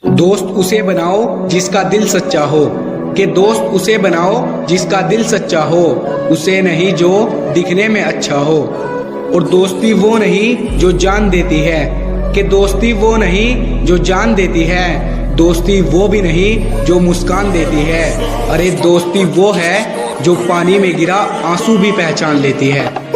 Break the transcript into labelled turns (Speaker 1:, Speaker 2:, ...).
Speaker 1: दोस्त उसे बनाओ जिसका दिल सच्चा हो, कि दोस्त उसे बनाओ जिसका दिल सच्चा हो, उसे नहीं जो दिखने में अच्छा हो। और दोस्ती वो नहीं जो जान देती है, कि दोस्ती वो नहीं जो जान देती है, दोस्ती वो भी नहीं जो मुस्कान देती है। अरे दोस्ती वो है जो पानी में गिरा आंसू भी पहचान लेती है।